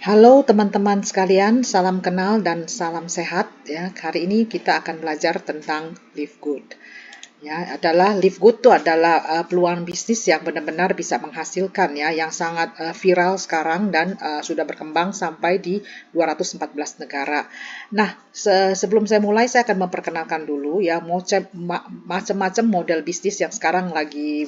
Halo teman-teman sekalian, salam kenal dan salam sehat ya. Hari ini kita akan belajar tentang live good. Ya, live good itu adalah peluang bisnis yang benar-benar bisa menghasilkan ya, yang sangat viral sekarang dan sudah berkembang sampai di 214 negara. Nah, sebelum saya mulai saya akan memperkenalkan dulu ya macam-macam model bisnis yang sekarang lagi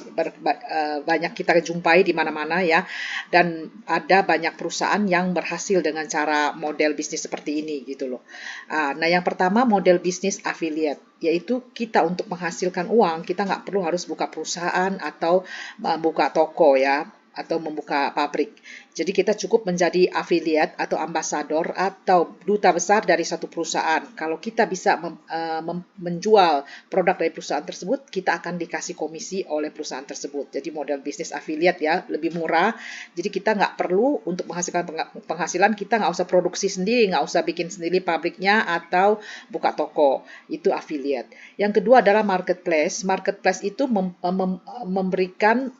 banyak kita jumpai di mana-mana ya, dan ada banyak perusahaan yang berhasil dengan cara model bisnis seperti ini gitu loh. Nah, yang pertama model bisnis affiliate, yaitu kita untuk menghasilkan uang, kita nggak perlu harus buka perusahaan atau buka toko ya, atau membuka pabrik. Jadi kita cukup menjadi affiliate atau ambasador atau duta besar dari satu perusahaan. Kalau kita bisa menjual produk dari perusahaan tersebut, kita akan dikasih komisi oleh perusahaan tersebut. Jadi model bisnis affiliate ya, lebih murah. Jadi kita nggak perlu untuk menghasilkan penghasilan, kita nggak usah produksi sendiri, nggak usah bikin sendiri pabriknya atau buka toko. Itu affiliate. Yang kedua adalah marketplace. Marketplace itu memberikan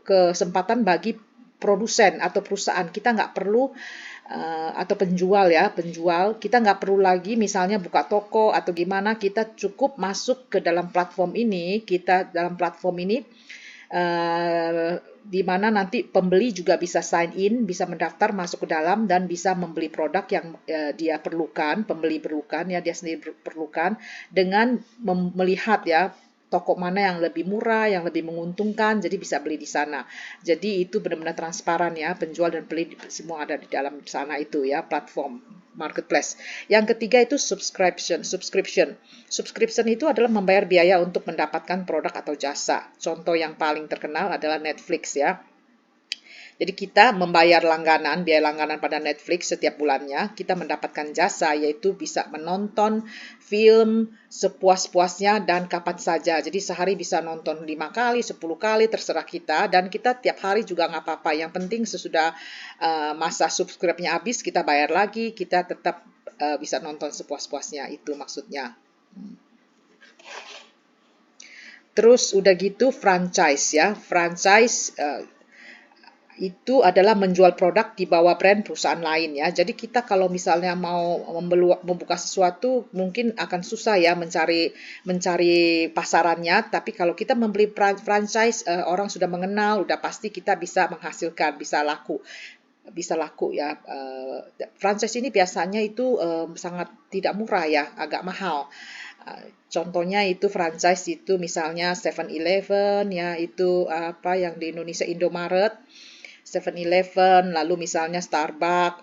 kesempatan bagi produsen atau perusahaan. Kita nggak perlu atau penjual kita nggak perlu lagi misalnya buka toko atau gimana, kita cukup masuk ke dalam platform ini. Dalam platform ini di mana nanti pembeli juga bisa sign in, bisa mendaftar masuk ke dalam dan bisa membeli produk yang dia perlukan, pembeli perlukan ya, dia sendiri perlukan, dengan melihat ya toko mana yang lebih murah, yang lebih menguntungkan, jadi bisa beli di sana. Jadi itu benar-benar transparan ya, penjual dan beli semua ada di dalam sana itu ya, platform marketplace. Yang ketiga itu subscription. Subscription itu adalah membayar biaya untuk mendapatkan produk atau jasa. Contoh yang paling terkenal adalah Netflix ya. Jadi kita membayar biaya langganan pada Netflix setiap bulannya, kita mendapatkan jasa, yaitu bisa menonton film sepuas-puasnya dan kapan saja. Jadi sehari bisa nonton 5 kali, 10 kali, terserah kita, dan kita tiap hari juga nggak apa-apa. Yang penting sesudah masa subscribe-nya habis, kita bayar lagi, kita tetap bisa nonton sepuas-puasnya, itu maksudnya. Terus udah gitu franchise ya. Franchise itu adalah menjual produk di bawah brand perusahaan lain ya. Jadi kita kalau misalnya mau membuka sesuatu mungkin akan susah ya mencari pasarannya, tapi kalau kita membeli franchise, orang sudah mengenal, udah pasti kita bisa menghasilkan, bisa laku ya. Franchise ini biasanya itu sangat tidak murah ya, agak mahal. Contohnya itu franchise itu misalnya 7-Eleven ya, itu apa yang di Indonesia Indomaret, 7-Eleven, lalu misalnya Starbucks,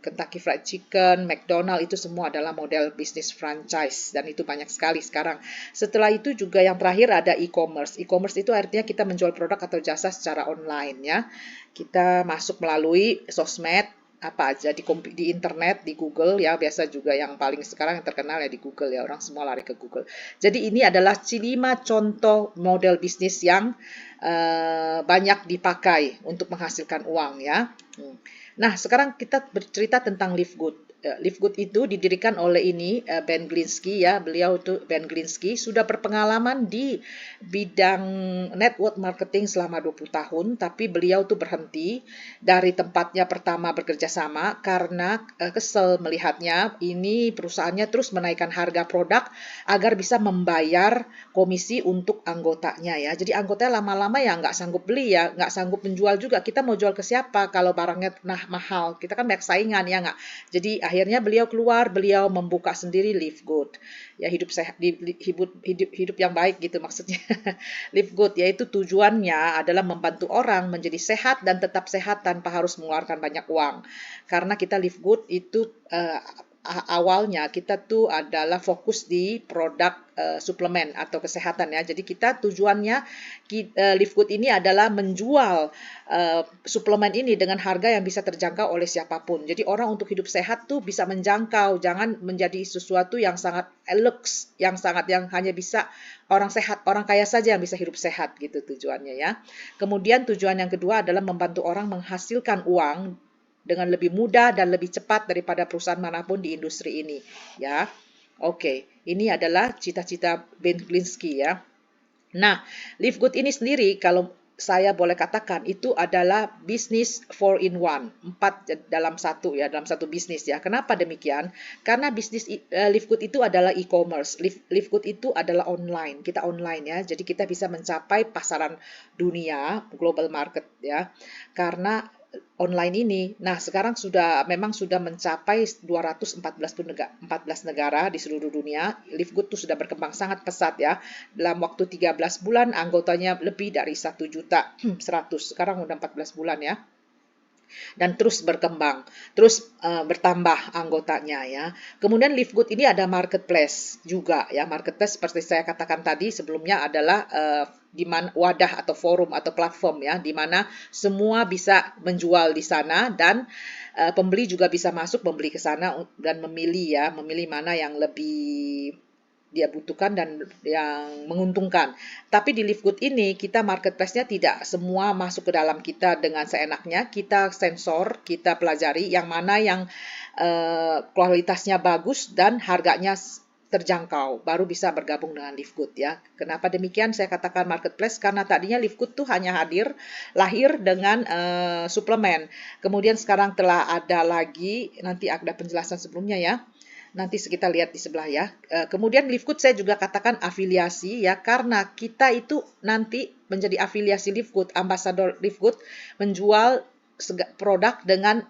Kentucky Fried Chicken, McDonald, itu semua adalah model bisnis franchise dan itu banyak sekali sekarang. Setelah itu juga yang terakhir ada e-commerce. E-commerce itu artinya kita menjual produk atau jasa secara online ya. Kita masuk melalui sosmed, apa aja di internet, di Google ya, biasa juga yang paling sekarang yang terkenal ya di Google ya, orang semua lari ke Google. Jadi ini adalah 5 contoh model bisnis yang banyak dipakai untuk menghasilkan uang ya. Nah, sekarang kita bercerita tentang Live Good. Live Good itu didirikan oleh Ben Glinsky ya. Beliau itu Ben Glinsky sudah berpengalaman di bidang network marketing selama 20 tahun, tapi beliau tuh berhenti dari tempatnya pertama bekerja sama karena kesel melihatnya ini perusahaannya terus menaikkan harga produk agar bisa membayar komisi untuk anggotanya ya. Jadi anggotanya lama-lama ya nggak sanggup beli ya, nggak sanggup menjual juga. Kita mau jual ke siapa kalau barangnya mahal? Kita kan banyak saingan ya nggak. Jadi akhirnya beliau membuka sendiri Live Good. Ya hidup sehat, hidup yang baik gitu maksudnya. Live Good yaitu tujuannya adalah membantu orang menjadi sehat dan tetap sehat tanpa harus mengeluarkan banyak uang. Karena kita Live Good itu awalnya kita tuh adalah fokus di produk suplemen atau kesehatan ya. Jadi kita tujuannya Live Good ini adalah menjual suplemen ini dengan harga yang bisa terjangkau oleh siapapun. Jadi orang untuk hidup sehat tuh bisa menjangkau, jangan menjadi sesuatu yang sangat lux, yang hanya bisa orang sehat, orang kaya saja yang bisa hidup sehat gitu tujuannya ya. Kemudian tujuan yang kedua adalah membantu orang menghasilkan uang dengan lebih mudah dan lebih cepat daripada perusahaan manapun di industri ini ya. Oke, ini adalah cita-cita Ben Glinsky ya. Nah, Live Good ini sendiri kalau saya boleh katakan itu adalah bisnis 4 in 1, 4 dalam satu ya, dalam satu bisnis ya. Kenapa demikian? Karena bisnis Livegood itu adalah e-commerce. Livegood itu adalah online. Kita online ya. Jadi kita bisa mencapai pasaran dunia, global market ya. Karena online ini. Nah, sekarang memang sudah mencapai 214 negara di seluruh dunia. Livegood itu sudah berkembang sangat pesat ya. Dalam waktu 13 bulan anggotanya lebih dari 1.100.000. Sekarang udah 14 bulan ya. Dan terus berkembang, terus bertambah anggotanya ya. Kemudian Livegood ini ada marketplace juga ya. Marketplace seperti saya katakan tadi sebelumnya adalah di mana wadah atau forum atau platform ya, di mana semua bisa menjual di sana dan pembeli juga bisa masuk membeli ke sana dan memilih mana yang lebih dia butuhkan dan yang menguntungkan. Tapi di Livegood ini kita marketplace-nya tidak semua masuk ke dalam kita dengan seenaknya. Kita sensor, kita pelajari yang mana yang kualitasnya bagus dan harganya terjangkau, baru bisa bergabung dengan Livegood ya. Kenapa demikian saya katakan marketplace? Karena tadinya Livegood tuh hanya lahir dengan suplemen. Kemudian sekarang telah ada lagi, nanti ada penjelasan sebelumnya ya. Nanti kita lihat di sebelah ya. Kemudian Livegood saya juga katakan afiliasi ya, karena kita itu nanti menjadi afiliasi Livegood, ambasador Livegood, menjual produk dengan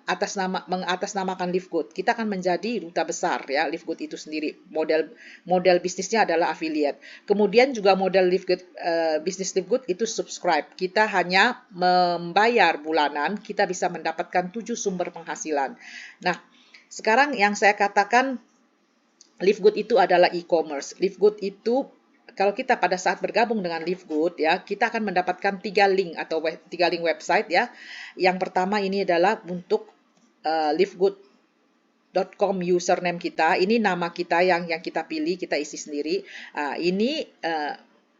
mengatasnamakan Livegood. Kita akan menjadi duta besar ya Livegood itu sendiri. Model bisnisnya adalah affiliate. Kemudian juga model Livegood, bisnis Livegood itu subscribe. Kita hanya membayar bulanan, kita bisa mendapatkan 7 sumber penghasilan. Nah, sekarang yang saya katakan Livegood itu adalah e-commerce. Livegood itu kalau kita pada saat bergabung dengan Livegood ya, kita akan mendapatkan 3 link atau 3 link website ya. Yang pertama ini adalah untuk livegood.com username kita. Ini nama kita yang kita pilih, kita isi sendiri.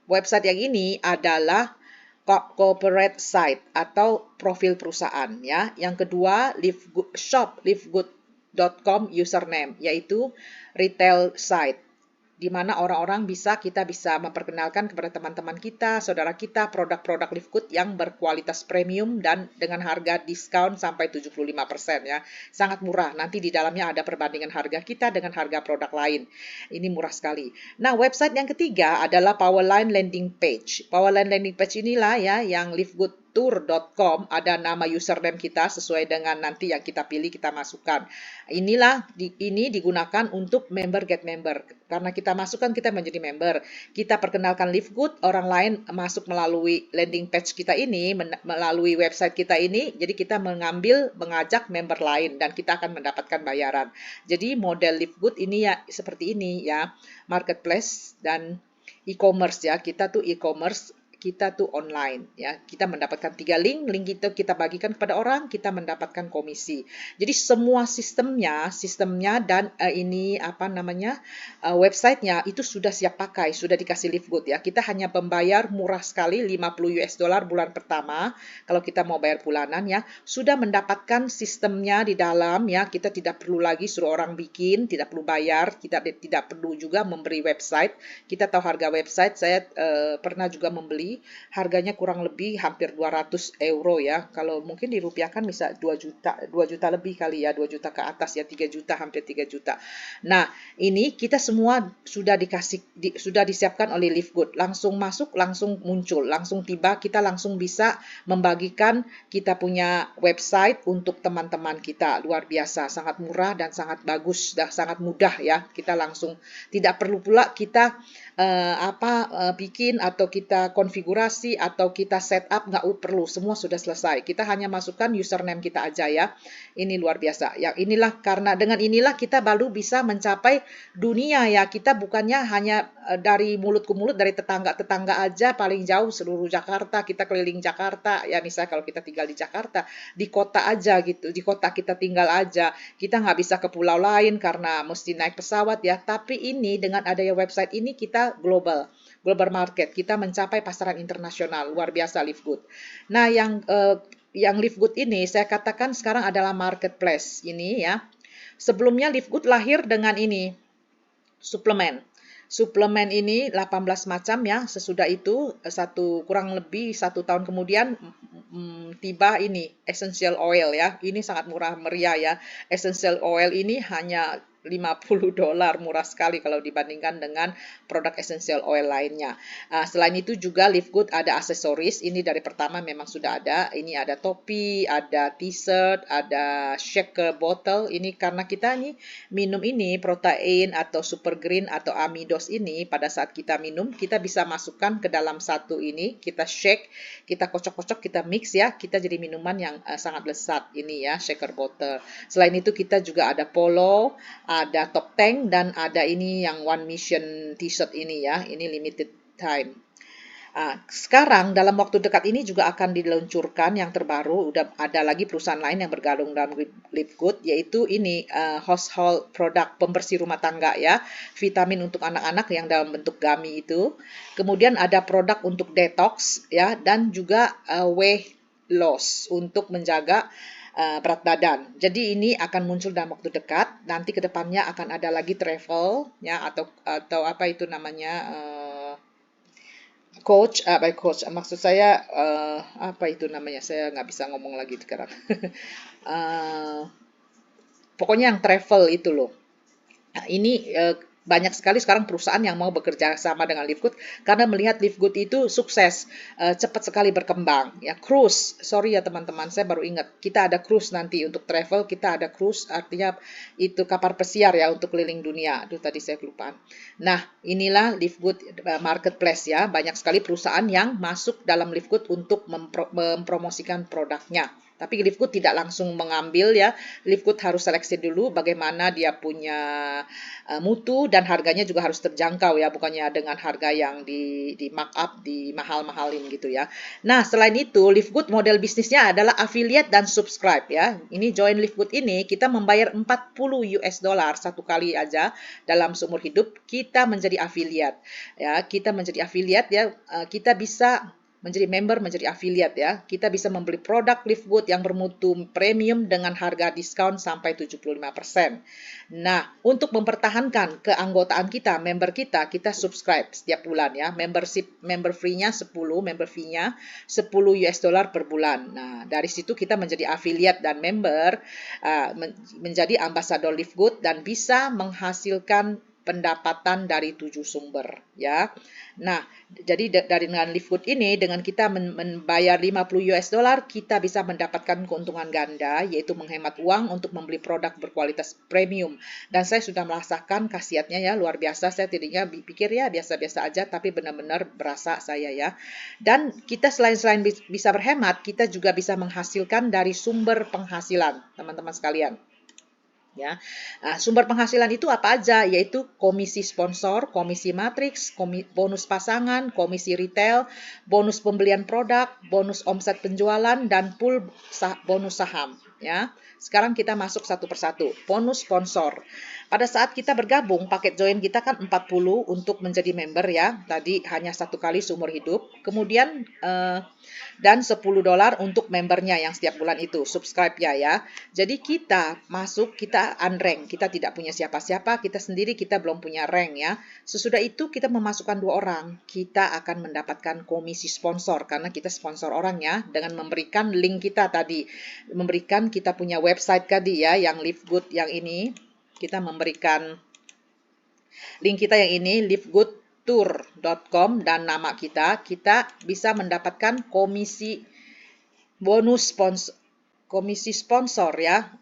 Website yang ini adalah corporate site atau profil perusahaan ya. Yang kedua livegood.com username, yaitu retail site, di mana kita bisa memperkenalkan kepada teman-teman kita, saudara kita, produk-produk Livegood yang berkualitas premium dan dengan harga diskon sampai 75% ya. Sangat murah. Nanti di dalamnya ada perbandingan harga kita dengan harga produk lain. Ini murah sekali. Nah, website yang ketiga adalah Powerline landing page. Powerline landing page inilah ya yang livegoodtour.com, ada nama username kita sesuai dengan nanti yang kita pilih, kita masukkan. Ini digunakan untuk member get member. Karena kita masukkan, kita menjadi member. Kita perkenalkan Livegood, orang lain masuk melalui landing page kita ini, melalui website kita ini, jadi kita mengajak member lain dan kita akan mendapatkan bayaran. Jadi model Livegood ini ya seperti ini ya, marketplace dan e-commerce ya. Kita tuh e-commerce, kita tuh online ya. Kita mendapatkan 3 link itu kita bagikan kepada orang, kita mendapatkan komisi. Jadi semua sistemnya dan websitenya itu sudah siap pakai, sudah dikasih Livegood ya. Kita hanya membayar murah sekali $50 bulan pertama. Kalau kita mau bayar bulanan ya, sudah mendapatkan sistemnya di dalam ya. Kita tidak perlu lagi suruh orang bikin, tidak perlu bayar, kita tidak perlu juga memberi website. Kita tahu harga website, saya pernah juga membeli, harganya kurang lebih hampir 200 euro ya. Kalau mungkin dirupiahkan bisa 2 juta lebih kali ya, 2 juta ke atas ya, 3 juta, hampir 3 juta. Nah, ini kita semua sudah disiapkan oleh Livegood. Langsung masuk, langsung muncul, langsung tiba, kita langsung bisa membagikan kita punya website untuk teman-teman kita. Luar biasa, sangat murah dan sangat bagus, sangat mudah ya. Kita langsung, tidak perlu pula kita bikin atau kita konfigurasi atau kita setup, nggak perlu, semua sudah selesai. Kita hanya masukkan username kita aja ya. Ini luar biasa. Karena dengan inilah kita baru bisa mencapai dunia ya. Kita bukannya hanya dari mulut ke mulut, dari tetangga aja, paling jauh seluruh Jakarta, kita keliling Jakarta ya. Misalnya kalau kita tinggal di Jakarta, di kota aja gitu, di kota kita tinggal aja, kita nggak bisa ke pulau lain karena mesti naik pesawat ya. Tapi ini dengan adanya website ini kita global market, kita mencapai pasaran internasional. Luar biasa Livegood. Nah, yang Livegood ini saya katakan sekarang adalah marketplace ini ya. Sebelumnya Livegood lahir dengan ini suplemen. suplemen ini 18 macam ya. Sesudah itu kurang lebih 1 tahun kemudian tiba ini essential oil ya. Ini sangat murah meriah ya. Essential oil ini hanya $50, murah sekali kalau dibandingkan dengan produk essential oil lainnya. Selain itu juga Live Good ada aksesoris. Ini dari pertama memang sudah ada. Ini ada topi, ada t-shirt, ada shaker bottle. Ini karena kita nih minum ini protein atau super green atau amidos ini pada saat kita minum kita bisa masukkan ke dalam satu ini, kita shake, kita kocok-kocok, kita mix ya, kita jadi minuman yang sangat lezat ini ya, shaker bottle. Selain itu kita juga ada polo, ada top tank, dan ada ini yang one mission t-shirt ini ya, ini limited time. Sekarang dalam waktu dekat ini juga akan diluncurkan yang terbaru, udah ada lagi perusahaan lain yang bergabung dalam Live Good, yaitu ini household product, pembersih rumah tangga ya, vitamin untuk anak-anak yang dalam bentuk gummy itu. Kemudian ada produk untuk detox ya, dan juga weight loss untuk menjaga berat badan. Jadi ini akan muncul dalam waktu dekat. Nanti kedepannya akan ada lagi travel ya, atau apa itu namanya, coach, maksud saya apa itu namanya? Saya nggak bisa ngomong lagi sekarang. Pokoknya yang travel itu loh. Nah, ini banyak sekali sekarang perusahaan yang mau bekerja sama dengan Live Good karena melihat Live Good itu sukses, cepat sekali berkembang. Ya, cruise, sorry ya teman-teman, saya baru ingat, kita ada cruise nanti untuk travel, kita ada cruise, artinya itu kapal pesiar ya untuk keliling dunia. Aduh, tadi saya kelupaan. Nah, inilah Live Good marketplace ya, banyak sekali perusahaan yang masuk dalam Live Good untuk mempromosikan produknya. Tapi Live Good tidak langsung mengambil ya. Live Good harus seleksi dulu bagaimana dia punya mutu dan harganya juga harus terjangkau ya, bukannya dengan harga yang di markup, di mahal-mahalin gitu ya. Nah, selain itu Live Good model bisnisnya adalah affiliate dan subscribe ya. Ini join Live Good ini kita membayar $40 satu kali aja dalam seumur hidup kita menjadi affiliate. Ya, kita menjadi affiliate ya, kita bisa menjadi member, menjadi affiliate ya. Kita bisa membeli produk Live Good yang bermutu premium dengan harga diskon sampai 75%. Nah, untuk mempertahankan keanggotaan kita, member kita subscribe setiap bulan ya. Member free-nya 10, member fee-nya $10 per bulan. Nah, dari situ kita menjadi affiliate dan member, menjadi ambasador Live Good dan bisa menghasilkan pendapatan dari 7 sumber ya. Nah, jadi dengan Live Good ini, dengan kita membayar $50, kita bisa mendapatkan keuntungan ganda, yaitu menghemat uang untuk membeli produk berkualitas premium. Dan saya sudah merasakan khasiatnya ya, luar biasa. Saya tadinya pikir ya biasa-biasa aja, tapi benar-benar berasa saya ya. Dan kita selain bisa berhemat, kita juga bisa menghasilkan dari sumber penghasilan, teman-teman sekalian. Ya, sumber penghasilan itu apa aja? Yaitu komisi sponsor, komisi matriks, bonus pasangan, komisi retail, bonus pembelian produk, bonus omset penjualan, dan pool bonus saham. Ya, sekarang kita masuk satu persatu. Bonus sponsor. Pada saat kita bergabung, paket join kita kan 40 untuk menjadi member ya. Tadi hanya satu kali seumur hidup. Kemudian dan $10 untuk membernya yang setiap bulan itu, subscribe ya. Jadi kita masuk, kita unrank, kita tidak punya siapa-siapa, kita sendiri, kita belum punya rank ya. Sesudah itu kita memasukkan 2 orang, kita akan mendapatkan komisi sponsor, karena kita sponsor orang ya, dengan memberikan link kita tadi, memberikan kita punya website tadi ya, yang Live Good yang ini, kita memberikan link kita yang ini, livegoodtour.com, dan nama kita bisa mendapatkan komisi bonus komisi sponsor ya.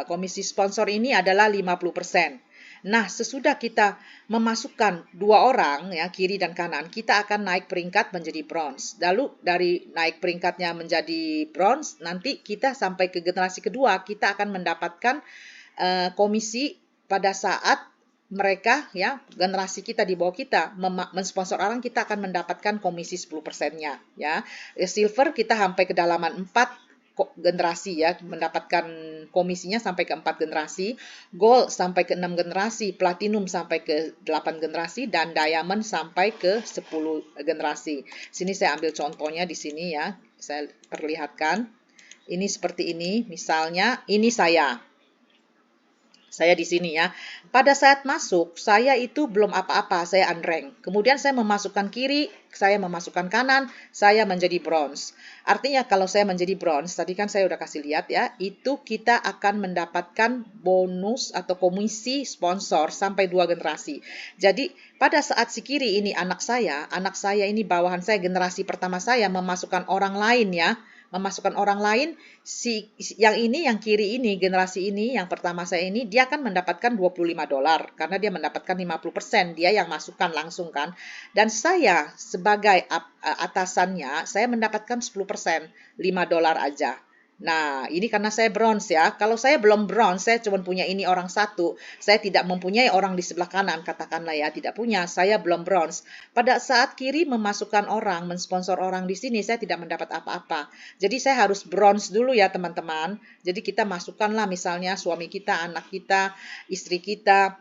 Komisi sponsor ini adalah 50%. Nah, sesudah kita memasukkan 2 orang ya, kiri dan kanan, kita akan naik peringkat menjadi bronze. Lalu dari naik peringkatnya menjadi bronze, nanti kita sampai ke generasi kedua, kita akan mendapatkan komisi pada saat mereka ya, generasi kita di bawah kita mensponsor orang, kita akan mendapatkan komisi 10%-nya ya. Silver kita sampai kedalaman 4 generasi ya, mendapatkan komisinya sampai ke 4 generasi, gold sampai ke 6 generasi, platinum sampai ke 8 generasi, dan diamond sampai ke 10 generasi. Sini saya ambil contohnya di sini ya, saya perlihatkan. Ini seperti ini, misalnya ini saya. Saya di sini ya. Pada saat masuk, saya itu belum apa-apa, saya unrank. Kemudian saya memasukkan kiri, saya memasukkan kanan, saya menjadi bronze. Artinya kalau saya menjadi bronze, tadi kan saya udah kasih lihat ya, itu kita akan mendapatkan bonus atau komisi sponsor sampai 2 generasi. Jadi pada saat si kiri ini anak saya ini bawahan saya, generasi pertama saya memasukkan orang lain ya, memasukkan orang lain, yang ini, yang kiri ini, generasi ini, yang pertama saya ini, dia akan mendapatkan $25 karena dia mendapatkan 50%, dia yang masukkan langsung kan. Dan saya sebagai atasannya, saya mendapatkan 10%, $5 aja. Nah, ini karena saya bronze ya. Kalau saya belum bronze, saya cuma punya ini orang satu. Saya tidak mempunyai orang di sebelah kanan, katakanlah ya, tidak punya. Saya belum bronze. Pada saat kiri memasukkan orang, mensponsor orang di sini, saya tidak mendapat apa-apa. Jadi saya harus bronze dulu ya teman-teman. Jadi kita masukkanlah misalnya suami kita, anak kita, istri kita,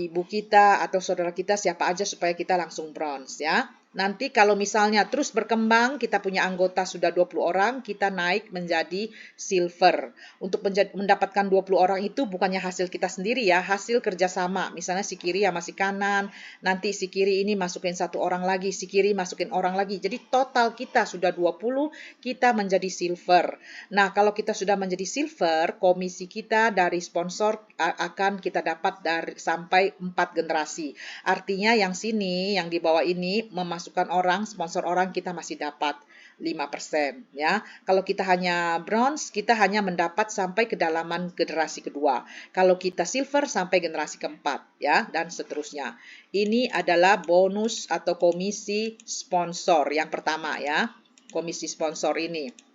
ibu kita, atau saudara kita, siapa aja supaya kita langsung bronze ya. Nanti kalau misalnya terus berkembang, kita punya anggota sudah 20 orang, kita naik menjadi silver. Untuk mendapatkan 20 orang itu bukannya hasil kita sendiri ya, hasil kerjasama. Misalnya si kiri sama si kanan, nanti si kiri ini masukin satu orang lagi, si kiri masukin orang lagi. Jadi total kita sudah 20, kita menjadi silver. Nah, kalau kita sudah menjadi silver, komisi kita dari sponsor akan kita dapat dari sampai 4 generasi. Artinya yang sini, yang di bawah ini memasukkan orang, sponsor orang kita masih dapat 5% ya. Kalau kita hanya bronze, kita hanya mendapat sampai kedalaman generasi kedua. Kalau kita silver sampai generasi keempat ya, dan seterusnya. Ini adalah bonus atau komisi sponsor yang pertama ya. Komisi sponsor ini.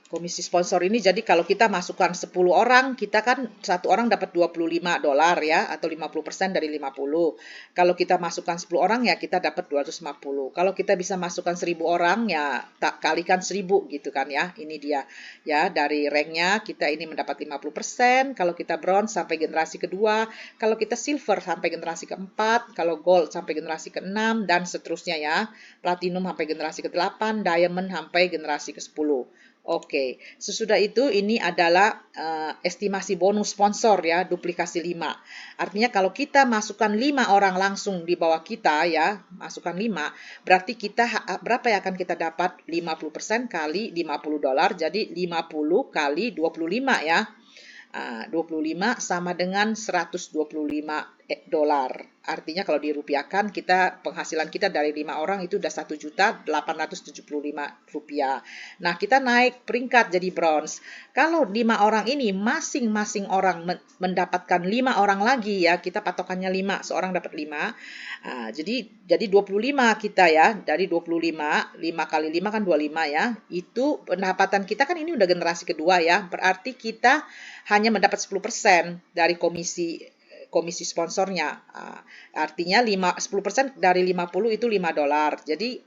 Komisi sponsor ini jadi kalau kita masukkan 10 orang, kita kan satu orang dapat $25 ya, atau 50% dari 50. Kalau kita masukkan 10 orang ya kita dapat 250. Kalau kita bisa masukkan 1000 orang ya tak kalikan 1000 gitu kan ya. Ini dia ya, dari ranknya kita ini mendapat 50%, kalau kita bronze sampai generasi kedua, kalau kita silver sampai generasi keempat, kalau gold sampai generasi keenam dan seterusnya ya. Platinum sampai generasi ke-8, diamond sampai generasi ke-10. Oke, sesudah itu ini adalah estimasi bonus sponsor ya, duplikasi 5. Artinya kalau kita masukkan 5 orang langsung di bawah kita ya, masukkan 5, berarti kita berapa yang akan kita dapat? 50% kali $50, jadi 50 kali 25 ya. 25 sama dengan $125. Artinya kalau dirupiahkan, penghasilan kita dari 5 orang itu udah Rp1.875. Nah, kita naik peringkat jadi bronze. Kalau 5 orang ini masing-masing orang mendapatkan 5 orang lagi ya, kita patokannya 5, seorang dapat 5. Jadi 25 kita ya, dari 25, 5 kali 5 kan 25 ya. Itu pendapatan kita kan ini udah generasi kedua ya. Berarti kita hanya mendapat 10% dari komisi sponsornya. Artinya 10% dari 50 itu $5. Jadi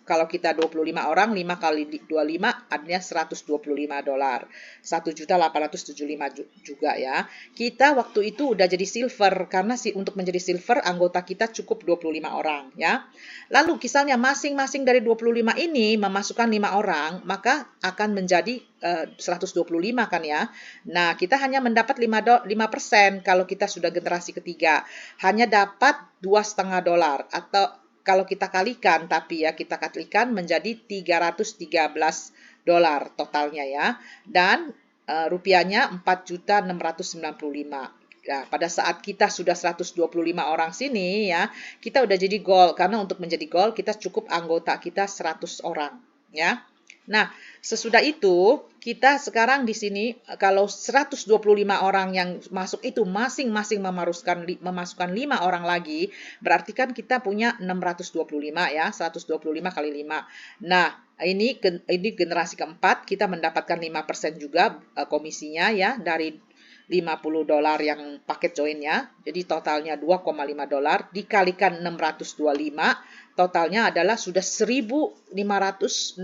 kalau kita 25 orang, 5 kali 25 artinya $125. 1.875 juga ya. Kita waktu itu udah jadi silver karena untuk menjadi silver anggota kita cukup 25 orang ya. Lalu misalnya masing-masing dari 25 ini memasukkan 5 orang, maka akan menjadi 125 kan ya. Nah, kita hanya mendapat 5% kalau kita sudah generasi ketiga. Hanya dapat $2,5 atau kalau kita kalikan, tapi ya kita kalikan menjadi $313 totalnya ya. Dan rupiahnya 4.695. Nah, pada saat kita sudah 125 orang sini ya, kita udah jadi gold. Karena untuk menjadi gold kita cukup anggota kita 100 orang ya. Nah, sesudah itu kita sekarang di sini kalau 125 orang yang masuk itu masing-masing memasukkan 5 orang lagi, berarti kan kita punya 625 ya, 125 kali 5. Nah, ini generasi keempat kita mendapatkan 5% juga komisinya ya dari $50 yang paket joinnya. Jadi totalnya $2,5 dikalikan 625, totalnya adalah sudah $1.563.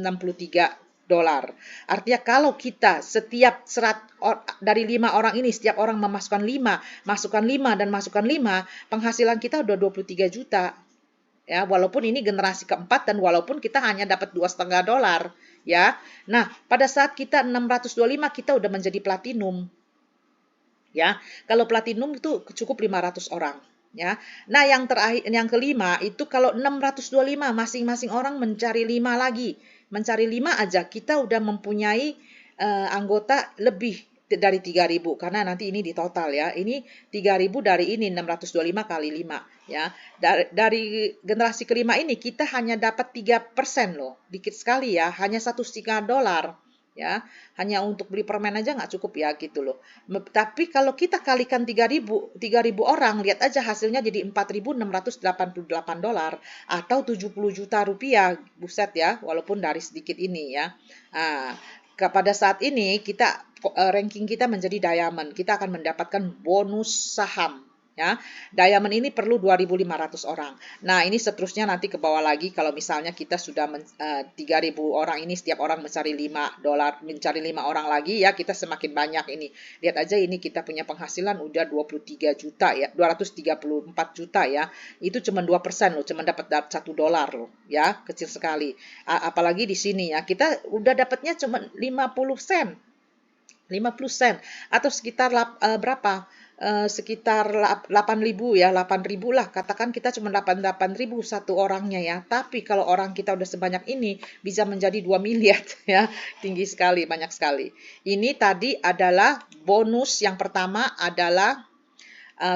Artinya kalau kita setiap dari 5 orang ini, setiap orang memasukkan 5, masukkan 5 dan masukkan 5, penghasilan kita udah 23 juta. Ya, walaupun ini generasi keempat dan walaupun kita hanya dapat $2,5 ya. Nah, pada saat kita 625 kita udah menjadi platinum. ya. Kalau platinum itu cukup 500 orang, ya. Nah, yang terakhir, yang kelima itu kalau 625, masing-masing orang mencari 5 lagi. Mencari 5 aja kita udah mempunyai anggota lebih dari 3.000, karena nanti ini di total ya. Ini 3.000 dari ini 625 kali 5 ya. Dari generasi kelima ini kita hanya dapat 3% loh. Dikit sekali ya, hanya $1,5 ya, hanya untuk beli permen aja nggak cukup ya gitu loh. Tapi kalau kita kalikan 3.000 orang, lihat aja hasilnya jadi $4.688 atau 70 juta rupiah, buset ya, walaupun dari sedikit ini ya. Nah, pada saat ini kita ranking kita menjadi diamond, kita akan mendapatkan bonus saham. Ya, diamond ini perlu 2.500 orang. Nah, ini seterusnya nanti ke bawah lagi kalau misalnya kita sudah 3.000 orang ini, setiap orang mencari $5, mencari 5 orang lagi ya, kita semakin banyak ini. Lihat aja ini kita punya penghasilan udah 23 juta ya, 234 juta ya. Itu cuma 2% loh, cuma dapat $1 loh ya, kecil sekali. Apalagi di sini ya, kita udah dapatnya cuma 50 sen. 50 sen atau sekitar berapa? Sekitar 8.000 ya, 8.000 lah. Katakan kita cuma 8.000 satu orangnya ya. Tapi kalau orang kita udah sebanyak ini bisa menjadi 2 miliar ya. Tinggi sekali, banyak sekali. Ini tadi adalah bonus yang pertama adalah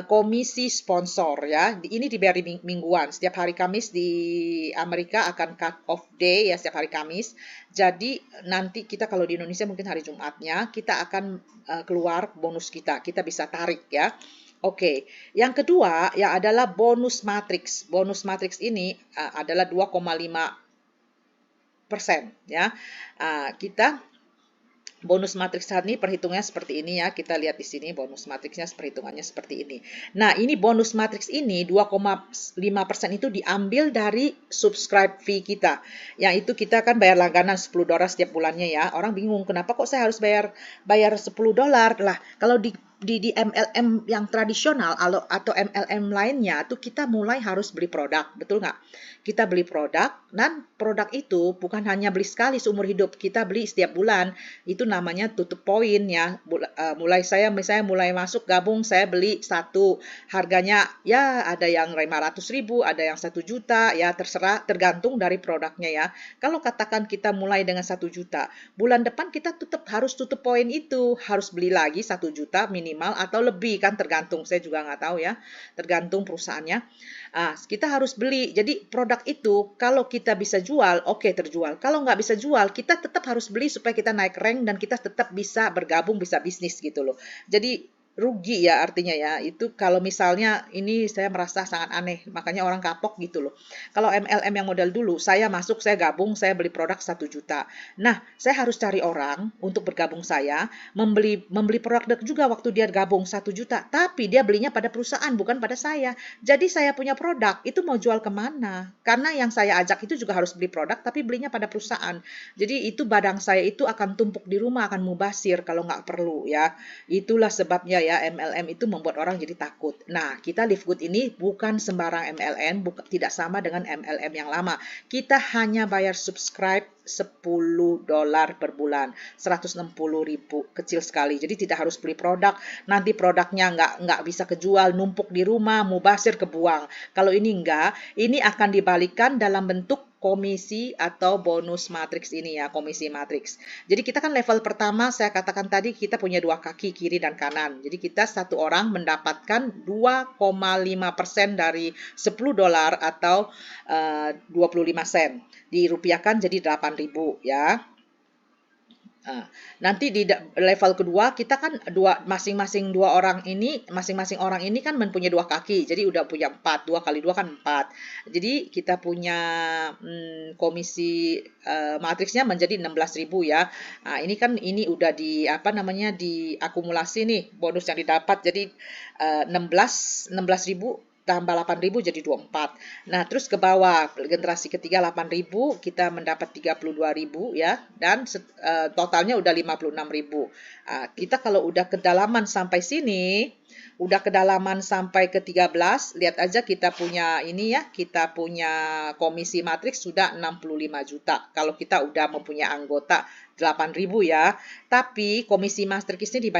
komisi sponsor ya. Ini dibayar mingguan. Setiap hari Kamis di Amerika akan cut off day ya, setiap hari Kamis. Jadi nanti kita kalau di Indonesia mungkin hari Jumatnya kita akan keluar bonus kita. Kita bisa tarik ya. Oke, yang kedua ya adalah bonus matrix. Bonus matrix ini adalah 2,5% ya. Kita bonus matriks ini perhitungannya seperti ini ya. Kita lihat di sini bonus matriksnya perhitungannya seperti ini. Nah, ini bonus matriks ini 2,5% itu diambil dari subscribe fee kita. Yang itu kita kan bayar langganan $10 setiap bulannya ya. Orang bingung, kenapa kok saya harus bayar $10? Lah, kalau di MLM yang tradisional atau MLM lainnya tuh kita mulai harus beli produk, betul nggak? Kita beli produk, dan produk itu bukan hanya beli sekali seumur hidup, kita beli setiap bulan. Itu namanya tutup poin ya. Saya misalnya mulai masuk gabung, saya beli satu, harganya ya ada yang 500.000, ada yang 1 juta ya, terserah, tergantung dari produknya ya. Kalau katakan kita mulai dengan 1 juta, bulan depan kita tetap harus tutup poin itu, harus beli lagi 1 juta minimal atau lebih kan, tergantung, saya juga nggak tahu ya, tergantung perusahaannya. Kita harus beli. Jadi produk itu kalau kita bisa jual, oke, terjual. Kalau nggak bisa jual, kita tetap harus beli supaya kita naik rank dan kita tetap bisa bergabung, bisa bisnis gitu loh. Jadi rugi ya artinya ya. Itu kalau misalnya ini saya merasa sangat aneh, makanya orang kapok gitu loh. Kalau MLM yang model dulu, saya masuk, saya gabung, saya beli produk 1 juta. Nah, saya harus cari orang untuk bergabung, saya membeli produk juga waktu dia gabung 1 juta, tapi dia belinya pada perusahaan bukan pada saya. Jadi saya punya produk, itu mau jual kemana? Karena yang saya ajak itu juga harus beli produk, tapi belinya pada perusahaan. Jadi itu barang saya itu akan tumpuk di rumah, akan mubasir kalau nggak perlu ya. Itulah sebabnya ya MLM itu membuat orang jadi takut. Nah, kita Live Good ini bukan sembarang MLM, tidak sama dengan MLM yang lama. Kita hanya bayar subscribe $10 per bulan, 160.000, kecil sekali. Jadi tidak harus beli produk, nanti produknya nggak bisa kejual, numpuk di rumah, mubasir, kebuang. Kalau ini enggak, ini akan dibalikan dalam bentuk komisi atau bonus matriks ini ya, komisi matriks. Jadi kita kan level pertama, saya katakan tadi kita punya 2 kaki, kiri dan kanan. Jadi kita satu orang mendapatkan 2,5% dari $10 atau 25 sen. Dirupiahkan jadi 8.000 ya. Nanti di level kedua kita kan masing-masing orang ini kan mempunyai 2 kaki, jadi udah punya 4, 2 kali 2 kan 4. Jadi kita punya komisi matriksnya menjadi 16.000 ya. Ini udah diakumulasi nih bonus yang didapat, jadi 16.000 tambah 8.000 jadi 24. Nah, terus ke bawah generasi ketiga 8.000 kita mendapat 32.000 ya, dan totalnya udah 56.000. Kita kalau udah kedalaman sampai sini, udah kedalaman sampai ke 13, lihat aja kita punya ini ya, kita punya komisi matriks sudah 65 juta. Kalau kita udah mempunyai anggota 8.000 ya. Tapi komisi matriks ini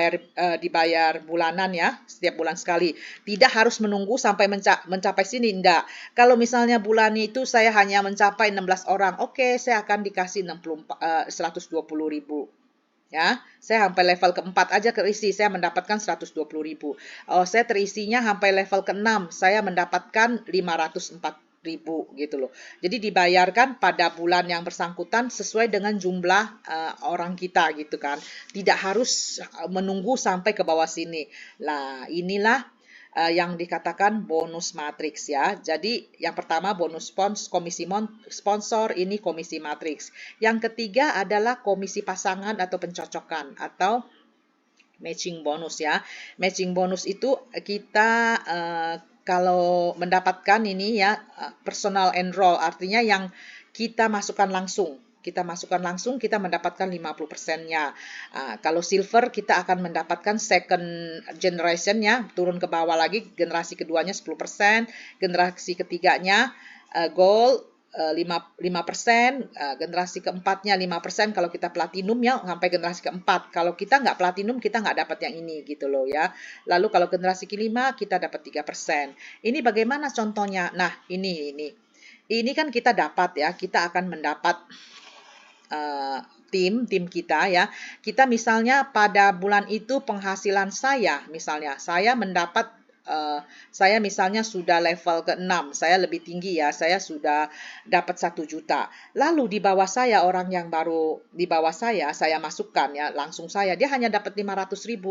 dibayar bulanan ya, setiap bulan sekali. Tidak harus menunggu sampai mencapai sini, enggak. Kalau misalnya bulan itu saya hanya mencapai 16 orang, oke, saya akan dikasih 120.000. Ya, saya sampai level keempat aja terisi, saya mendapatkan 120.000. Oh, saya terisinya sampai level ke-6, saya mendapatkan 504.000 gitu loh. Jadi dibayarkan pada bulan yang bersangkutan sesuai dengan jumlah orang kita gitu kan. Tidak harus menunggu sampai ke bawah sini. Nah, inilah yang dikatakan bonus matriks ya. Jadi yang pertama bonus komisi sponsor, ini komisi matriks. Yang ketiga adalah komisi pasangan atau pencocokan atau matching bonus ya. Matching bonus itu kita kalau mendapatkan ini ya personal enroll, artinya yang kita masukkan langsung. Kita masukkan langsung, kita mendapatkan 50%-nya. Kalau silver, kita akan mendapatkan second generation-nya, turun ke bawah lagi, generasi keduanya 10%, generasi ketiganya gold 5%, generasi keempatnya 5% kalau kita platinum ya, sampai generasi keempat. Kalau kita nggak platinum, kita nggak dapat yang ini gitu loh ya. Lalu kalau generasi kelima, kita dapat 3%. Ini bagaimana contohnya? Nah, ini kan kita dapat ya, kita akan mendapat tim kita ya. Kita misalnya pada bulan itu penghasilan misalnya saya mendapat saya misalnya sudah level ke-6, saya lebih tinggi ya, saya sudah dapat 1 juta. Lalu di bawah saya orang yang baru di bawah saya masukkan ya, langsung dia hanya dapat 500.000.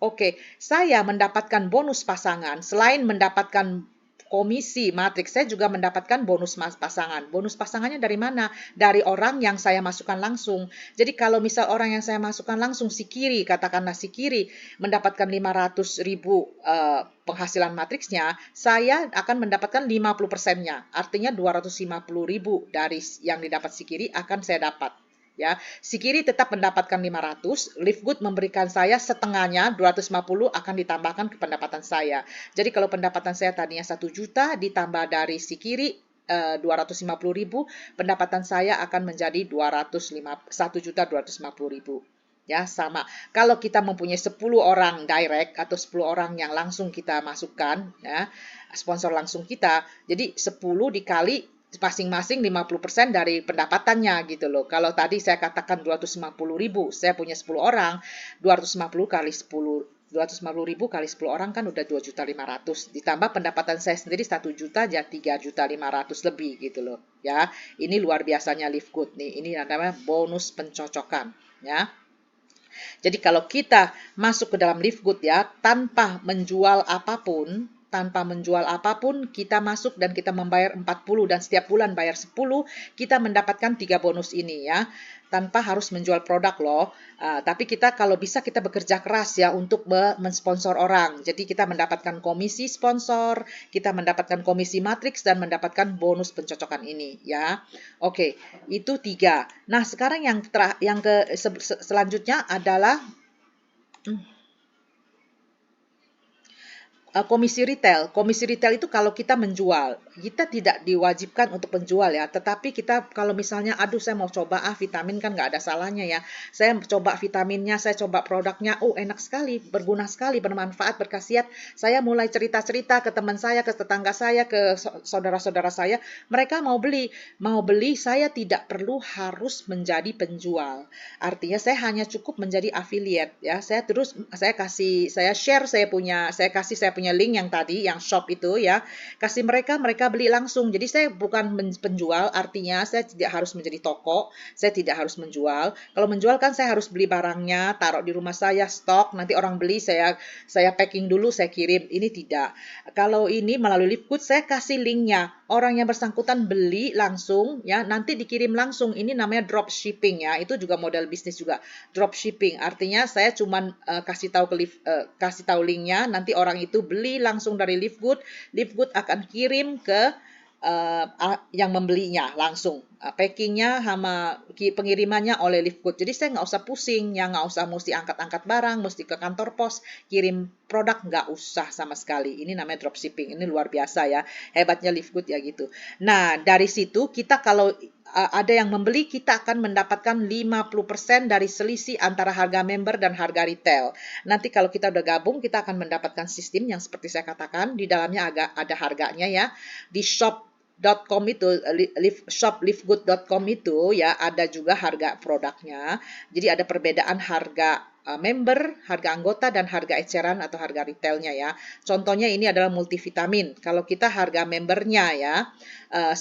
Oke, saya mendapatkan bonus pasangan, selain mendapatkan komisi matriks, saya juga mendapatkan bonus pasangan. Bonus pasangannya dari mana? Dari orang yang saya masukkan langsung. Jadi kalau misal orang yang saya masukkan langsung si kiri, katakanlah si kiri mendapatkan 500.000 penghasilan matriksnya, saya akan mendapatkan 50%-nya. Artinya 250.000 dari yang didapat si kiri akan saya dapat. Ya, si kiri tetap mendapatkan 500, Livegood memberikan saya setengahnya 250 akan ditambahkan ke pendapatan saya. Jadi kalau pendapatan saya tadinya 1 juta ditambah dari si kiri 250.000, pendapatan saya akan menjadi 1.250.000. Ya, sama. Kalau kita mempunyai 10 orang direct atau 10 orang yang langsung kita masukkan, ya, sponsor langsung kita, jadi 10 dikali masing-masing 50% dari pendapatannya gitu loh. Kalau tadi saya katakan 250.000, saya punya 10 orang, 250 kali 10, 250.000 kali 10 orang kan udah 2.500.000. Ditambah pendapatan saya sendiri 1 juta, jadi 3.500.000 lebih gitu loh. Ya, ini luar biasanya Livegood nih. Ini namanya bonus pencocokan ya. Jadi kalau kita masuk ke dalam Livegood ya, tanpa menjual apapun, kita masuk dan kita membayar 40 dan setiap bulan bayar 10, kita mendapatkan 3 bonus ini ya. Tanpa harus menjual produk loh. Tapi kita kalau bisa kita bekerja keras ya untuk mensponsor orang. Jadi kita mendapatkan komisi sponsor, kita mendapatkan komisi matriks dan mendapatkan bonus pencocokan ini ya. Oke, itu 3. Nah, sekarang selanjutnya adalah komisi retail. Komisi retail itu kalau kita menjual, kita tidak diwajibkan untuk menjual ya, tetapi kita kalau misalnya, aduh saya mau coba vitamin kan nggak ada salahnya ya. Saya coba vitaminnya, saya coba produknya, oh enak sekali, berguna sekali, bermanfaat, berkhasiat. Saya mulai cerita-cerita ke teman saya, ke tetangga saya, ke saudara-saudara saya, mereka mau beli. Mau beli, saya tidak perlu harus menjadi penjual. Artinya saya hanya cukup menjadi affiliate ya. Saya share saya punya link yang tadi, yang shop itu ya, kasih mereka beli langsung. Jadi saya bukan penjual, artinya saya tidak harus menjadi toko, saya tidak harus menjual. Kalau menjual kan saya harus beli barangnya, taruh di rumah saya, stok, nanti orang beli, saya packing dulu, saya kirim. Ini tidak. Kalau ini melalui Livegood, saya kasih linknya. Orang yang bersangkutan beli langsung, ya, nanti dikirim langsung. Ini namanya drop shipping ya. Itu juga model bisnis juga. Drop shipping artinya saya cuman kasih tahu linknya, nanti orang itu beli langsung dari Livegood. Livegood akan kirim ke yang membelinya langsung. Packingnya sama pengirimannya oleh Livegood. Jadi saya nggak usah pusing, ya nggak usah mesti angkat-angkat barang, mesti ke kantor pos, kirim produk, nggak usah sama sekali. Ini namanya dropshipping. Ini luar biasa ya. Hebatnya Livegood ya gitu. Nah, dari situ kita kalau ada yang membeli, kita akan mendapatkan 50% dari selisih antara harga member dan harga retail. Nanti kalau kita udah gabung, kita akan mendapatkan sistem yang seperti saya katakan, di dalamnya ada harganya ya. Di shop.com itu, shop.livegood.com itu ya, ada juga harga produknya. Jadi ada perbedaan harga member, harga anggota, dan harga eceran atau harga retailnya ya. Contohnya ini adalah multivitamin. Kalau kita harga membernya ya $10,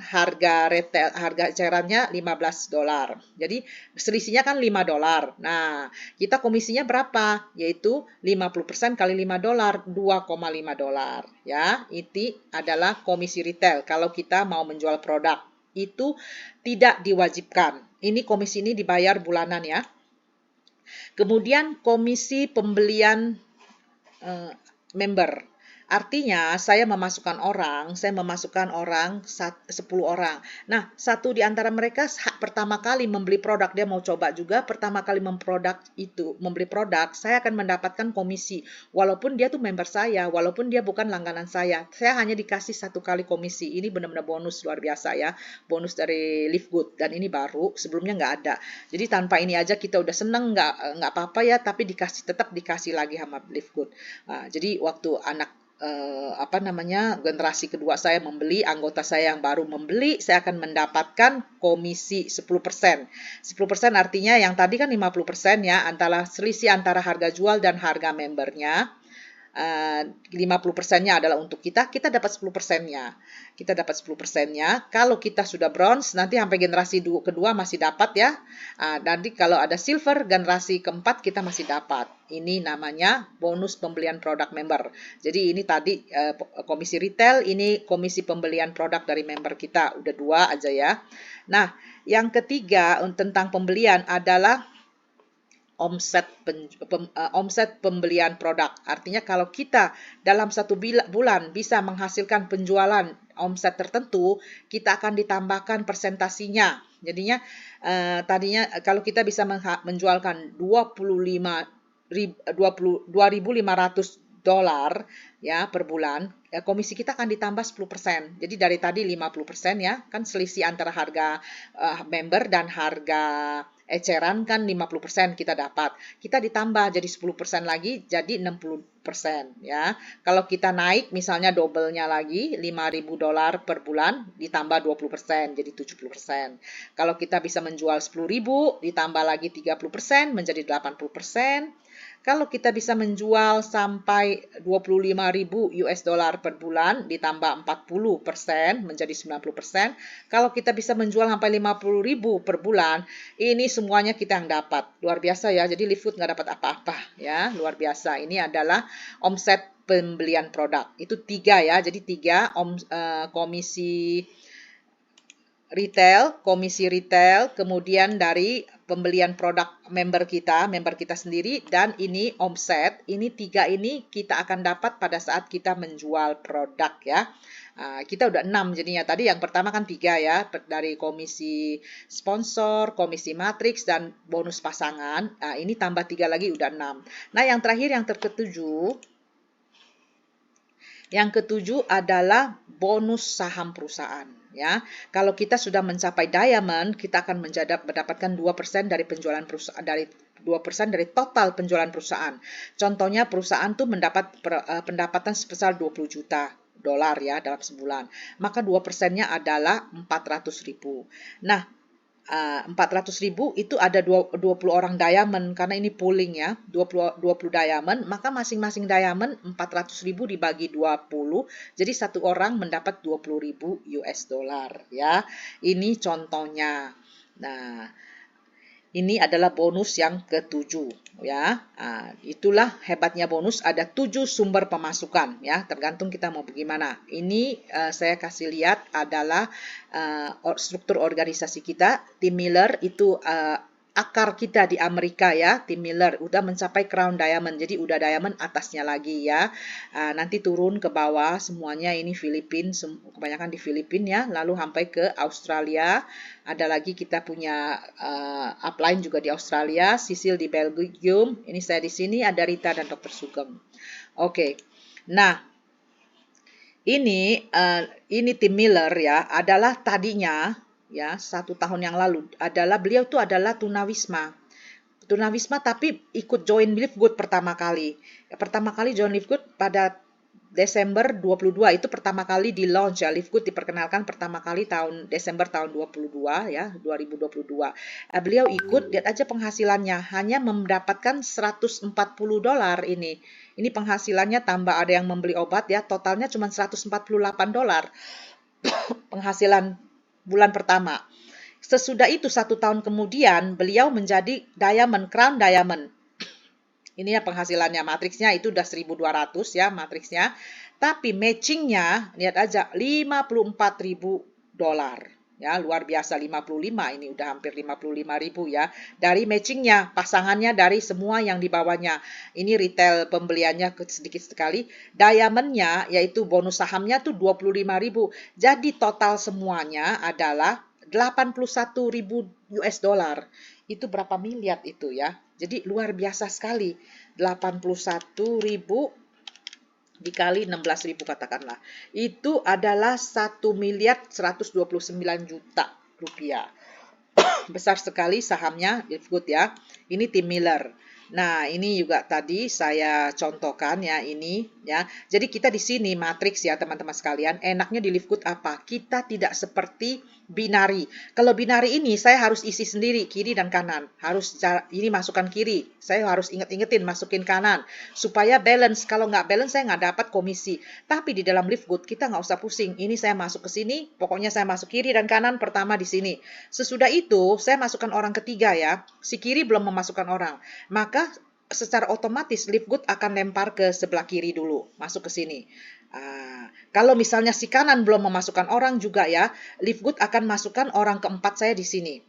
harga ecerannya $15. Jadi selisihnya kan $5. Nah, kita komisinya berapa? Yaitu 50% kali $5, $2,5 ya. Itu adalah komisi retail kalau kita mau menjual produk. Itu tidak diwajibkan. Ini komisi ini dibayar bulanan ya. Kemudian komisi pembelian member. Artinya saya memasukkan orang 10 orang. Nah, satu di antara mereka pertama kali membeli produk, dia mau coba juga, pertama kali membeli produk, saya akan mendapatkan komisi. Walaupun dia tuh member saya, walaupun dia bukan langganan saya hanya dikasih 1 kali komisi. Ini benar-benar bonus luar biasa ya, bonus dari Livegood, dan ini baru, sebelumnya nggak ada. Jadi tanpa ini aja kita udah seneng, nggak apa-apa ya, tapi tetap dikasih lagi sama Livegood. Nah, jadi waktu generasi kedua saya membeli, anggota saya yang baru membeli, saya akan mendapatkan komisi 10%. 10% artinya yang tadi kan 50% ya, antara selisih antara harga jual dan harga membernya. 50%-nya adalah untuk kita dapat 10%-nya. Kalau kita sudah bronze, nanti sampai generasi kedua masih dapat ya. Nanti kalau ada silver, generasi keempat kita masih dapat. Ini namanya bonus pembelian produk member. Jadi ini tadi komisi retail, ini komisi pembelian produk dari member kita. Udah 2 aja ya. Nah, yang ketiga tentang pembelian adalah omset pembelian produk. Artinya kalau kita dalam 1 bulan bisa menghasilkan penjualan omset tertentu, kita akan ditambahkan persentasinya. Jadinya tadinya kalau kita bisa menjualkan $2.500 ya per bulan, komisi kita akan ditambah 10%. Jadi dari tadi 50% ya, kan selisih antara harga member dan harga eceran kan 50% kita dapat. Kita ditambah jadi 10% lagi, jadi 60% ya. Kalau kita naik misalnya double-nya lagi, $5.000 per bulan ditambah 20%, jadi 70%. Kalau kita bisa menjual 10.000 ditambah lagi 30% menjadi 80%. Kalau kita bisa menjual sampai $25.000 per bulan ditambah 40% menjadi 90%. Kalau kita bisa menjual sampai 50.000 per bulan, ini semuanya kita yang dapat. Luar biasa ya. Jadi Livegood nggak dapat apa-apa ya. Luar biasa. Ini adalah omset pembelian produk. Itu 3 ya. Jadi 3 komisi retail, kemudian dari pembelian produk member kita sendiri, dan ini omset. Ini 3 ini kita akan dapat pada saat kita menjual produk ya. Kita udah 6 jadinya. Tadi yang pertama kan 3 ya, dari komisi sponsor, komisi matriks, dan bonus pasangan. Ini tambah 3 lagi udah 6. Nah, yang terakhir yang ketujuh adalah bonus saham perusahaan ya. Kalau kita sudah mencapai diamond, kita akan mendapatkan 2% dari penjualan perusahaan, dari 2% dari total penjualan perusahaan. Contohnya perusahaan tuh mendapat pendapatan sebesar $20 juta ya dalam sebulan. Maka 2%-nya adalah 400.000. Nah, 400.000 itu ada 20 orang diamond, karena ini pooling ya, 20 diamond, maka masing-masing diamond 400.000 dibagi 20, jadi satu orang mendapat $20.000 ya. Ini contohnya. Nah, ini adalah bonus yang ketujuh ya. Itulah hebatnya bonus, ada 7 sumber pemasukan ya, tergantung kita mau bagaimana. Ini saya kasih lihat adalah struktur organisasi kita. Tim Miller itu akar kita di Amerika ya, Tim Miller udah mencapai Crown Diamond, jadi udah diamond atasnya lagi ya. Nanti turun ke bawah semuanya, ini Filipina, kebanyakan di Filipina ya, lalu sampai ke Australia. Ada lagi kita punya upline juga di Australia, Sisil di Belgium, ini saya di sini, ada Rita dan Dr. Sugeng. Oke. Nah, ini Tim Miller ya, adalah tadinya ya 1 tahun yang lalu adalah beliau itu adalah tunawisma. Tunawisma tapi ikut join Livegood pertama kali. Pertama kali join Livegood pada Desember 22 itu pertama kali di launch ya. Livegood diperkenalkan pertama kali Desember tahun 22 ya, 2022. Beliau ikut, lihat aja penghasilannya hanya mendapatkan $140 ini. Ini penghasilannya tambah ada yang membeli obat ya, totalnya cuma $148 penghasilan bulan pertama. Sesudah itu 1 tahun kemudian beliau menjadi Crown Diamond. Ini ya penghasilannya, matriksnya itu udah 1.200 ya matriksnya. Tapi matchingnya lihat aja $54.000. Ya, luar biasa 55 ini udah hampir 55.000 ya. Dari matchingnya, pasangannya dari semua yang di bawahnya. Ini retail pembeliannya sedikit sekali. Diamondnya yaitu bonus sahamnya tuh 25.000. Jadi total semuanya adalah 81.000 US dollar. Itu berapa miliar itu ya. Jadi luar biasa sekali. 81.000 dikali 16.000 katakanlah. Itu adalah 1.129.000.000 rupiah. Besar sekali sahamnya Livegood ya. Ini tim Miller. Nah, ini juga tadi saya contohkan ya ini ya. Jadi kita di sini matriks ya teman-teman sekalian. Enaknya di Livegood apa? Kita tidak seperti binari. Kalau binari ini saya harus isi sendiri kiri dan kanan. Ini masukkan kiri. Saya harus inget-ingetin masukin kanan supaya balance. Kalau nggak balance saya nggak dapat komisi. Tapi di dalam Livegood kita nggak usah pusing. Ini saya masuk ke sini, pokoknya saya masuk kiri dan kanan pertama di sini. Sesudah itu saya masukkan orang ketiga ya. Si kiri belum memasukkan orang. Maka secara otomatis Livegood akan lempar ke sebelah kiri dulu, masuk ke sini. Kalau misalnya si kanan belum memasukkan orang juga ya, Livegood akan masukkan orang keempat saya di sini.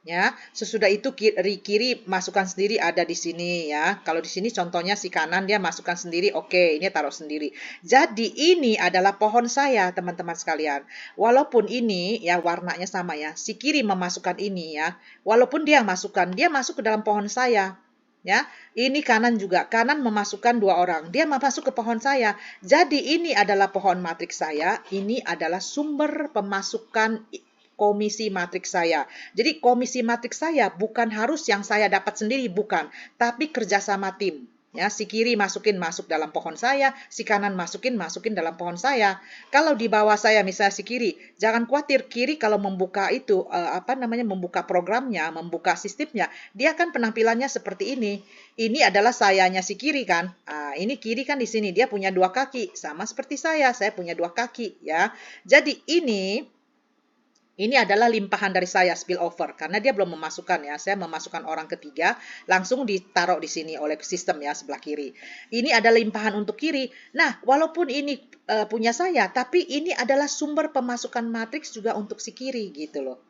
Ya, sesudah itu kiri masukkan sendiri ada di sini ya. Kalau di sini contohnya si kanan dia masukkan sendiri, oke, ini taruh sendiri. Jadi ini adalah pohon saya, teman-teman sekalian. Walaupun ini ya warnanya sama ya. Si kiri memasukkan ini ya. Walaupun dia masukkan, dia masuk ke dalam pohon saya. Ya, ini kanan juga. Kanan memasukkan 2 orang. Dia masuk ke pohon saya. Jadi ini adalah pohon matriks saya. Ini adalah sumber pemasukan komisi matriks saya. Jadi komisi matriks saya bukan harus yang saya dapat sendiri, bukan. Tapi kerjasama tim. Ya, si kiri masuk dalam pohon saya, si kanan masukin dalam pohon saya. Kalau di bawah saya misalnya si kiri, jangan khawatir kiri kalau membuka itu membuka programnya, membuka sistemnya, dia kan penampilannya seperti ini. Ini adalah sayanya si kiri kan. Ini kiri kan di sini dia punya 2 kaki, sama seperti saya punya 2 kaki ya. Jadi ini adalah limpahan dari saya spillover karena dia belum memasukkan ya. Saya memasukkan orang ketiga langsung ditaruh di sini oleh sistem ya sebelah kiri. Ini adalah limpahan untuk kiri. Nah, walaupun ini punya saya, tapi ini adalah sumber pemasukan matriks juga untuk si kiri gitu loh.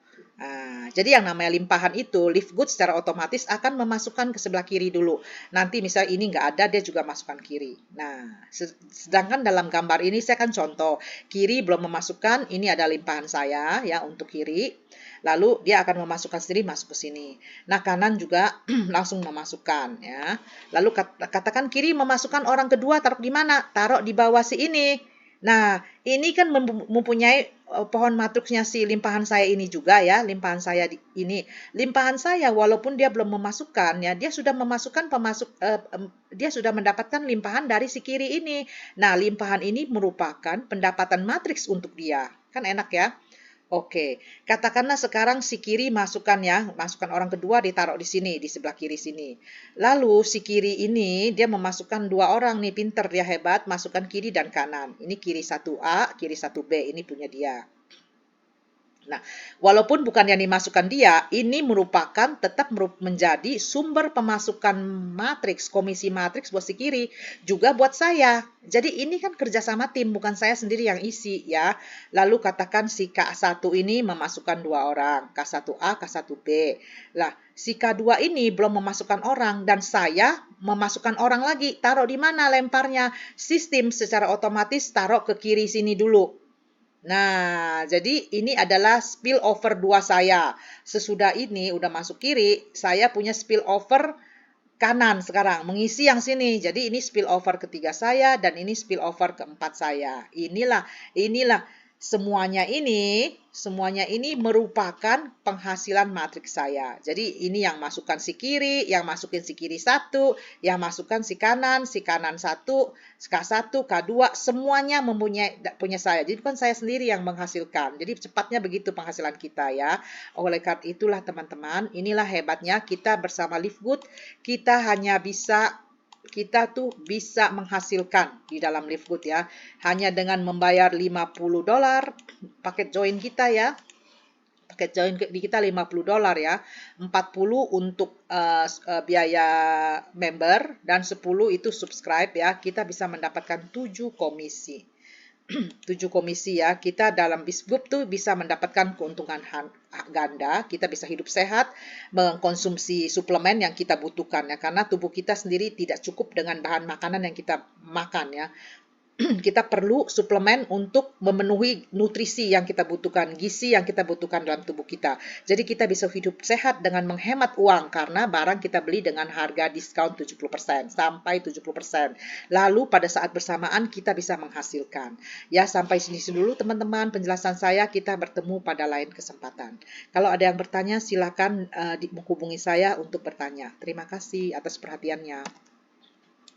Jadi yang namanya limpahan itu, Livegood secara otomatis akan memasukkan ke sebelah kiri dulu. Nanti misalnya ini nggak ada, dia juga masukkan kiri. Nah, sedangkan dalam gambar ini saya kan contoh, kiri belum memasukkan, ini ada limpahan saya ya untuk kiri. Lalu dia akan memasukkan sendiri masuk ke sini. Nah, kanan juga langsung memasukkan ya. Lalu katakan kiri memasukkan orang kedua, taruh di mana? Taruh di bawah si ini. Nah, ini kan mempunyai pohon matriksnya si limpahan saya ini juga ya, limpahan saya ini. Limpahan saya walaupun dia belum memasukkan ya, dia sudah memasukkan dia sudah mendapatkan limpahan dari si kiri ini. Nah, limpahan ini merupakan pendapatan matriks untuk dia. Kan enak ya? Oke, katakanlah sekarang si kiri masukkan orang kedua ditaruh di sini, di sebelah kiri sini. Lalu si kiri ini dia memasukkan 2 orang nih, pinter dia hebat, masukkan kiri dan kanan. Ini kiri 1A, kiri 1B, ini punya dia. Nah, walaupun bukan yang dimasukkan dia, ini merupakan tetap menjadi sumber pemasukan matriks, komisi matriks buat si kiri, juga buat saya. Jadi ini kan kerjasama tim, bukan saya sendiri yang isi ya. Lalu katakan si K1 ini memasukkan 2 orang, K1A, K1B. Lah, si K2 ini belum memasukkan orang dan saya memasukkan orang lagi. Taruh di mana lemparnya? Sistem secara otomatis taruh ke kiri sini dulu. Nah, jadi ini adalah spillover 2 saya. Sesudah ini udah masuk kiri, saya punya spillover kanan sekarang, mengisi yang sini. Jadi ini spillover ketiga saya dan ini spillover keempat saya. Inilah semuanya ini merupakan penghasilan matriks saya. Jadi ini yang masukkan si kiri, yang masukin si kiri satu, yang masukkan si kanan satu, K1, K2, semuanya punya saya. Jadi bukan saya sendiri yang menghasilkan. Jadi cepatnya begitu penghasilan kita ya. Oleh karena itulah teman-teman, inilah hebatnya kita bersama Livegood, kita tuh bisa menghasilkan di dalam Livegood ya. Hanya dengan membayar $50 paket join kita ya. Paket join di kita $50 ya. 40 untuk biaya member dan 10 itu subscribe ya. Kita bisa mendapatkan 7 komisi. 7 komisi ya. Kita dalam Livegood tuh bisa mendapatkan keuntungan ganda, kita bisa hidup sehat, mengkonsumsi suplemen yang kita butuhkan ya, karena tubuh kita sendiri tidak cukup dengan bahan makanan yang kita makan ya. Kita perlu suplemen untuk memenuhi nutrisi yang kita butuhkan, gizi yang kita butuhkan dalam tubuh kita. Jadi kita bisa hidup sehat dengan menghemat uang karena barang kita beli dengan harga diskon 70% sampai 70%. Lalu pada saat bersamaan kita bisa menghasilkan. Ya, sampai sini dulu teman-teman penjelasan saya, kita bertemu pada lain kesempatan. Kalau ada yang bertanya silakan menghubungi saya untuk bertanya. Terima kasih atas perhatiannya.